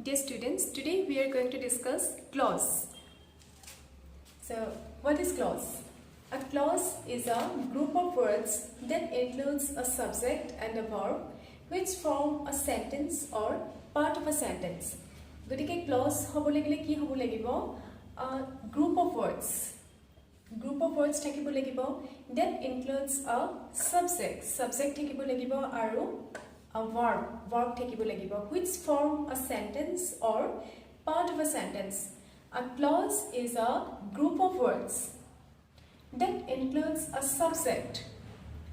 Dear students, today we are going to discuss clause. So, what is clause? A clause is a group of words that includes a subject and a verb which form a sentence or part of a sentence. Gotike clause hobo lagile ki hobo lagibo? A group of words. Group of words thakibo lagibo that includes a subject. Subject thakibo lagibo aru a verb thakibo lagibo which form a sentence or part of a sentence. A clause is a group of words that includes a subject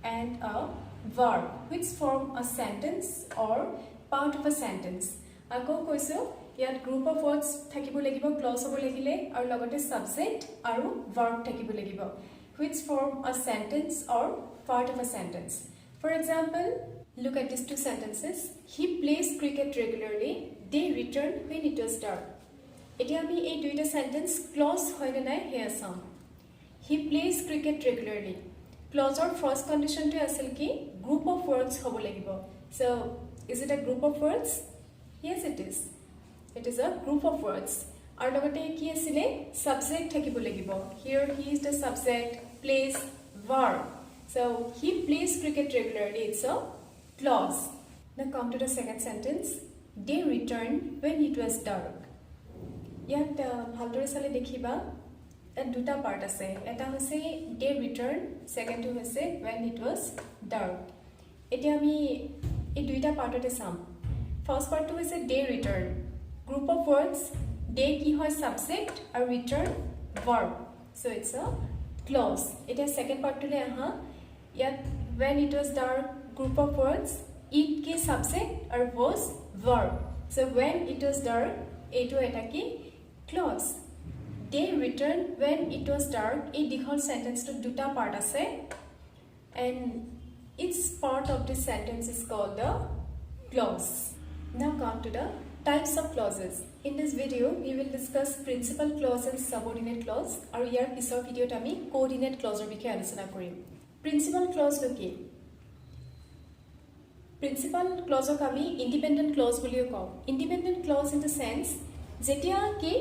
and a verb which form a sentence or part of a sentence. Ako koiso yat group of words thakibo lagibo clause hobo lagile aru logote subject aru verb thakibo lagibo which form a sentence or part of a sentence. For example, look at these two sentences. He plays cricket regularly. They return when it was dark. Etia ami ei duita sentence clause hoine nai he asam. He plays cricket regularly. Clause or first condition to asil ki group of words hobo lagibo. So, is it a group of words? Yes, it is. It is a group of words. Aru logote ki asile subject thakibo lagibo. Here he is the subject, plays, verb. So, he plays cricket regularly. It's a clause. Now come to the second sentence. They returned when it was dark. Yat bhaldore sale dekhiba at duta part ase. Eta hoise they returned, second to hoise when it was dark. Etia ami ei duita part ote sam. First part to hoise they returned. Group of words, they ki hoy subject or return verb. So it's a clause. Etia second part to le aha yat when it was dark, group of words, it ki subject or was verb. So when it was dark, eto eta ki clause. They returned when it was dark. A dikhol sentence to duta part ase, and each part of this sentence is called the clause. Now come to the types of clauses. In this video, we will discuss principal clause and subordinate clause. Aru yar pisor video tami coordinate clause or bikhe alochona korim. Principal clause to ki? Principal clause ok ami independent clause bolio kau. Independent clause in the sense jetia ki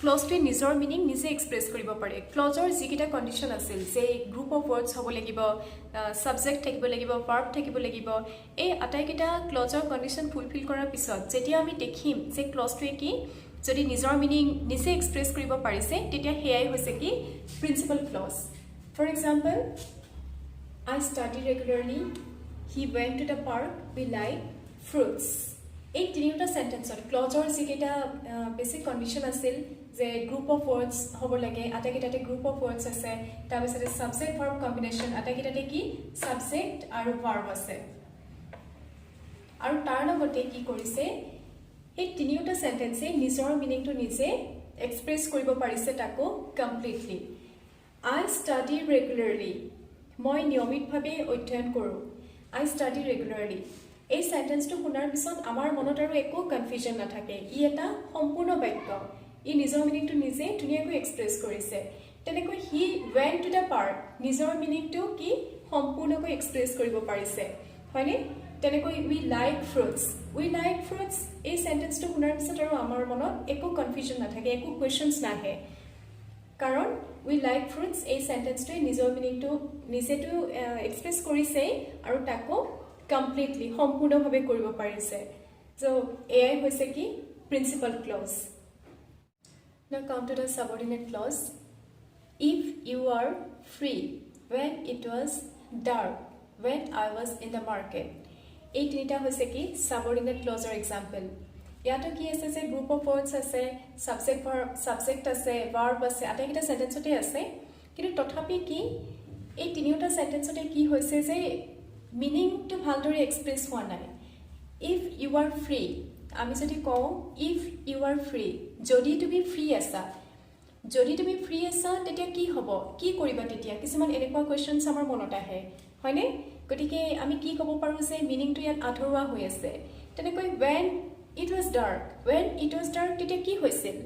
clause to nijor meaning nije express koribo pare. Clause or jikita condition asil je group of words hobo lagibo, subject thakibo lagibo, verb thakibo lagibo. Ei atai kita clause or condition fulfill korar pisot jetia ami dekhim je clause to ki jodi nijor meaning nije express koribo parise tetia heyai hoise ki principal clause. For example, I study regularly. He went to the park. We like fruits. এই তিনিটা সেন্টেন্সত ক্লজৰ যিকেইটা basic condition আছিল যে group of ওয়াৰ্ডস হ'ব লাগে আটাকেটাতে group of ওয়াৰ্ডস আছে তাৰপিছতে subject verb combination আটাকেটাতে কি সাবজেক্ট আৰু ভাৰ্ব আছে আৰু তাৰ লগতে কি কৰিছে এই তিনিটা সেন্টেন্সে নিজৰ মিনিংটো নিজে এক্সপ্ৰেছ কৰিব পাৰিছে তাকো কমপ্লিটলি I study regularly. মই নিয়মিতভাৱে অধ্যয়ন কৰো I study regularly. এই সেন্টেন্সটো শুনাৰ পিছত আমাৰ মনত আৰু একো কনফিউজন নাথাকে ই এটা সম্পূৰ্ণ বাক্য ই নিজৰ মিনিংটো নিজে ধুনীয়াকৈ এক্সপ্ৰেছ কৰিছে তেনেকৈ হি went to the park নিজৰ মিনিংটো কি সম্পূৰ্ণকৈ এক্সপ্ৰেছ কৰিব পাৰিছে হয়নে তেনেকৈ we like fruits এই সেন্টেন্সটো শুনাৰ পিছত আৰু আমাৰ মনত একো কনফিউজন নাথাকে একো কোৱেশ্চনছ নাহে কাৰণ we like fruits এই সেন্টেন্সটোৱে নিজৰ মিনিংটো নিজেটো এক্সপ্ৰেছ কৰিছে আৰু তাকো completely সম্পূৰ্ণভাৱে কৰিব পাৰিছে so ai হৈছে কি principal clause. Now come to the subordinate clause. If you are free when it was dark when I was in the market. এই তিনিটা হৈছে কি subordinate clause or example. ইয়াতো কি আছে যে গ্ৰুপ অফ ওয়ার্ডস আছে সাবজেক্ট আছে ভার্ব আছে আটাইকেইটা সেন্টেন্সতে আছে কিন্তু তথাপি কি এই তিনিটা সেন্টেন্সতে কি হৈছে যে meaning to ভালদৰে এক্সপ্ৰেছ হোৱা নাই if you are free আমি যদি কওঁ if you are free যদি তুমি ফ্ৰী আছা তেতিয়া কি হ'ব কি কৰিবা তেতিয়া কিছুমান এনেকুৱা কোৱেশ্চনছ আমাৰ মনত আহে হয়নে গতিকে আমি কি ক'ব পাৰো যে মিনিংটো ইয়াত আধৰুৱা হৈ আছে তেনেকৈ when it was dark তেতিয়া কি হৈছিল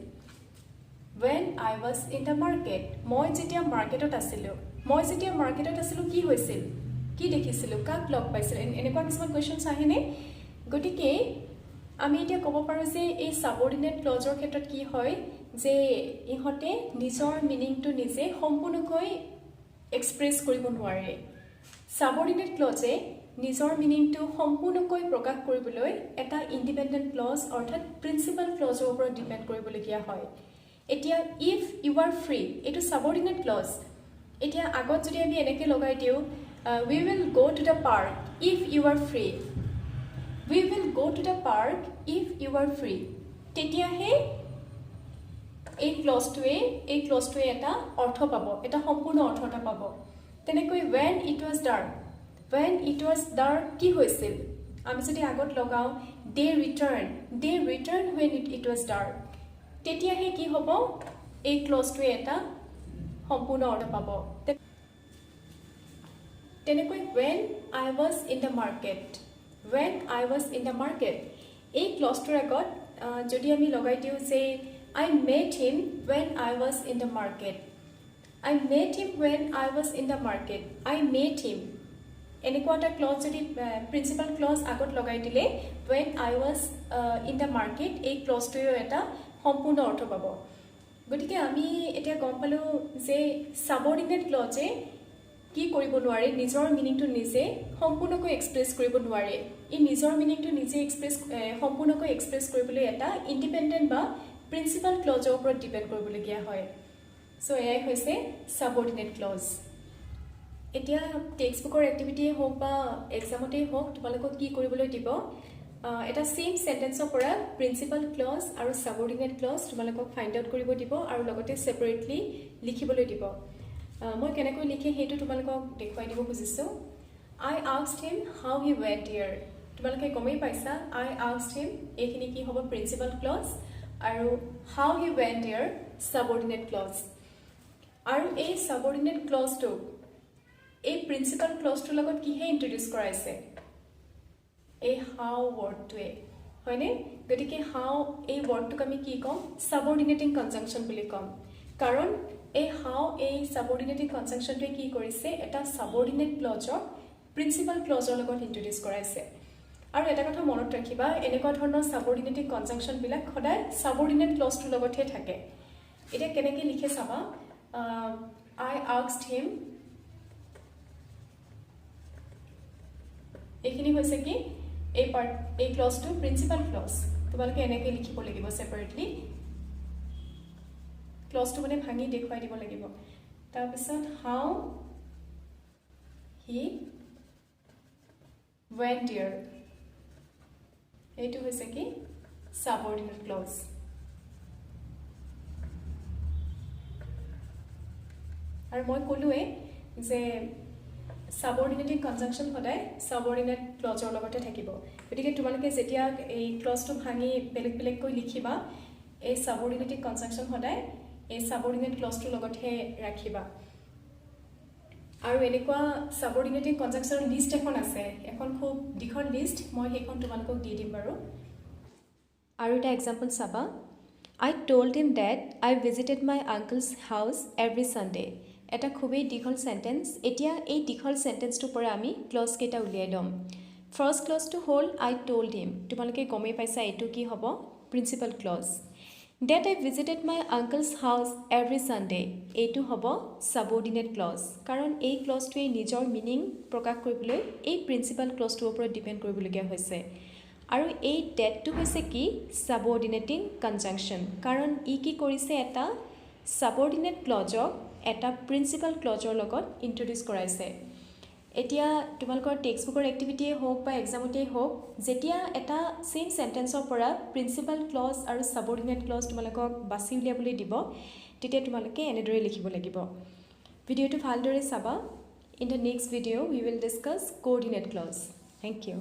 when I was in the market মই যেতিয়া মাৰ্কেটত আছিলো কি হৈছিল কি দেখিছিলো কাক লগ পাইছিল এনেকুৱা কিছুমান কোৱেশ্চনছ আহেনে গতিকে আমি এতিয়া ক'ব পাৰোঁ যে এই সাবঅৰ্ডিনেট ক্লজৰ ক্ষেত্ৰত কি হয় যে ইহঁতে নিজৰ মিনিংটো নিজে সম্পূৰ্ণকৈ এক্সপ্ৰেছ কৰিব নোৱাৰে সাবঅৰ্ডিনেট ক্লজে নিজৰ মিনিংটো সম্পূৰ্ণকৈ প্ৰকাশ কৰিবলৈ এটা ইণ্ডিপেণ্ডেণ্ট ক্লজ অৰ্থাৎ প্ৰিন্সিপাল ক্লজৰ ওপৰত ডিপেণ্ড কৰিবলগীয়া হয় এতিয়া ইফ ইউ আৰ ফ্ৰী এইটো সাবঅৰ্ডিনেট ক্লজ এতিয়া আগত যদি আমি এনেকৈ লগাই দিওঁ we will go to the park if you are free we will go to the park if you are free তেতিয়াহে এই ক্লজটোৱে এটা অৰ্থ পাব এটা সম্পূৰ্ণ অৰ্থ এটা পাব তেনেকৈ when it was dark কি হৈছিল আমি যদি আগত লগাও they returned when it was dark তেতিয়াহে কি হ'ব এই ক্লজটোৱে এটা সম্পূৰ্ণ অৰ্থ পাব তেনেকৈ when I was in the market এই ক্লজটোৰ আগত যদি আমি লগাই দিওঁ যে I met him when I was in the market I met him এনেকুৱা এটা ক্লজ যদি প্ৰিন্সিপাল ক্লজ আগত লগাই দিলে when I was in the market এই ক্লজটোৱে এটা সম্পূৰ্ণ অৰ্থ পাব গতিকে আমি এতিয়া গম পালোঁ যে সাবঅৰ্ডিনেট ক্লজে কি কৰিব নোৱাৰে নিজৰ মিনিংটো নিজে সম্পূৰ্ণকৈ এক্সপ্ৰেছ কৰিব নোৱাৰে এই নিজৰ মিনিংটো নিজে সম্পূৰ্ণকৈ এক্সপ্ৰেছ কৰিবলৈ এটা ইণ্ডিপেণ্ডেণ্ট বা প্ৰিন্সিপাল ক্লজৰ ওপৰত ডিপেণ্ড কৰিবলগীয়া হয় চ' এয়াই হৈছে সাবঅৰ্ডিনেট ক্লজ এতিয়া টেক্সট বুকৰ এক্টিভিটিয়ে হওক বা এক্সামতেই হওক তোমালোকক কি কৰিবলৈ দিব এটা সেম সেন্টেন্সৰ পৰা প্ৰিন্সিপাল ক্লজ আৰু সাবঅৰ্ডিনেট ক্লজ তোমালোকক ফাইণ্ড আউট কৰিব দিব আৰু লগতে সেপাৰেটলি লিখিবলৈ দিব মই কেনেকৈ লিখে সেইটো তোমালোকক দেখুৱাই দিব খুজিছোঁ I asked him how he went here তোমালোকে গমেই পাইছা I asked him এইখিনি কি হ'ব প্ৰিন্সিপাল ক্লজ আৰু how he went here subordinate clause আৰু এই সাবঅৰ্ডিনেট ক্লজটো এই প্ৰিন্সিপাল ক্লজটোৰ লগত কিহে ইন্ট্ৰোডিউস কৰাইছে এই how wordটোৱে হয়নে গতিকে how এই wordটোক আমি কি ক'ম সাবঅৰ্ডিনেটিং কনজাংকচন বুলি ক'ম কাৰণ এই how এই সাবঅৰ্ডিনেটিং কনজাংকচনটোৱে কি কৰিছে এটা সাবঅৰ্ডিনেট ক্লজৰ প্ৰিন্সিপাল ক্লজৰ লগত ইন্ট্ৰোডিউস কৰাইছে আৰু এটা কথা মনত ৰাখিবা এনেকুৱা ধৰণৰ সাবঅৰ্ডিনেটিং কনজাংকচন বিলাক সদায় সাবঅৰ্ডিনেট ক্লজটোৰ লগতহে থাকে এটা কেনেকৈ লিখে চাবা I asked him এইখিনি হৈছে কি এই ক্লজটো প্ৰিন্সিপাল ক্লজ তোমালোকে এনেকৈ লিখিব লাগিব সেপাৰেটলি ক্লজটো মানে ভাঙি দেখুৱাই দিব লাগিব তাৰপিছত how he went here এইটো হৈছে কি সাবঅৰ্ডিনেট ক্লজ আৰু মই ক'লোৱে যে সাবঅৰ্ডিনেটিং কনজাংকচন সদায় সাবঅৰ্ডিনেট ক্লজৰ লগতে থাকিব গতিকে তোমালোকে যেতিয়া এই ক্লজটো ভাঙি বেলেগকৈ লিখিবা এই সাবঅৰ্ডিনেটিং কনজাংকচন সদায় এই সাবঅৰ্ডিনেট ক্লজটোৰ লগতহে ৰাখিবা আৰু এনেকুৱা সাবঅৰ্ডিনেটিং কনজাংকচনৰ লিষ্ট এখন আছে এখন খুব দীঘল লিষ্ট মই সেইখন তোমালোকক দি দিম বাৰু আৰু এটা এক্সাম্পল চাবা I told him that I visited my uncle's house every Sunday এটা খুবেই দীঘল সেন্টেন্স এতিয়া এই দীঘল সেন্টেন্সটোৰ পৰা আমি ক্লজ কেইটা উলিয়াই ল'ম ফাৰ্ষ্ট ক্লজটো হ'ল I told him তোমালোকে গমেই পাইছা এইটো কি হ'ব principal clause that I visited my uncle's house every Sunday এইটো হ'ব সাবঅৰ্ডিনেট ক্লজ কাৰণ এই ক্লজটোৱে নিজৰ মিনিং প্ৰকাশ কৰিবলৈ এই প্ৰিন্সিপাল ক্লজটোৰ ওপৰত ডিপেণ্ড কৰিবলগীয়া হৈছে আৰু এই ডেটটো হৈছে কি সাবঅৰ্ডিনেটিং কনজাংকচন কাৰণ ই কি কৰিছে এটা সাবঅৰ্ডিনেট ক্লজক এটা প্ৰিন্সিপাল ক্লজৰ লগত ইন্ট্ৰোডিউস কৰাইছে এতিয়া তোমালোকৰ টেক্সট বুকৰ এক্টিভিটিয়ে হওক বা এক্সামতেই হওক যেতিয়া এটা সেম সেন্টেন্সৰ পৰা প্ৰিন্সিপাল ক্লজ আৰু সাবঅৰ্ডিনেট ক্লজ তোমালোকক বাছি উলিয়াবলৈ দিব তেতিয়া তোমালোকে এনেদৰে লিখিব লাগিব ভিডিঅ'টো ভালদৰে চাবা in the next video' we will discuss coordinate clause thank U